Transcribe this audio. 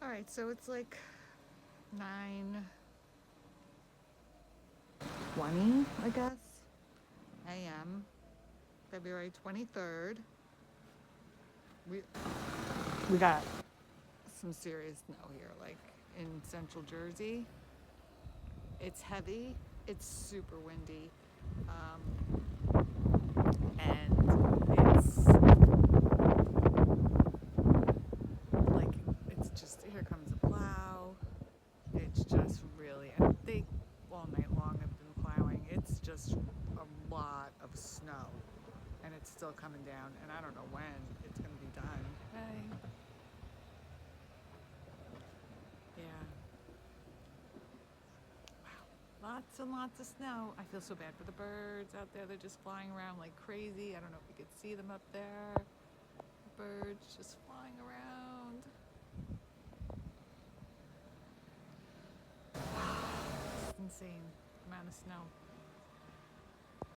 All right, so it's like 9:20, I guess, a.m., February 23rd. We got some serious snow here, like in central Jersey. It's heavy, it's super windy, and it's like, it's just, here comes a plow. It's just really, and they all night long have been plowing. It's just a lot of snow, and it's still coming down, and I don't know when it's going to be done. Hey. Yeah. Wow. Lots and lots of snow. I feel so bad for the birds out there. They're just flying around like crazy. I don't know if you could see them up there. Birds just flying around. It's insane amount of snow.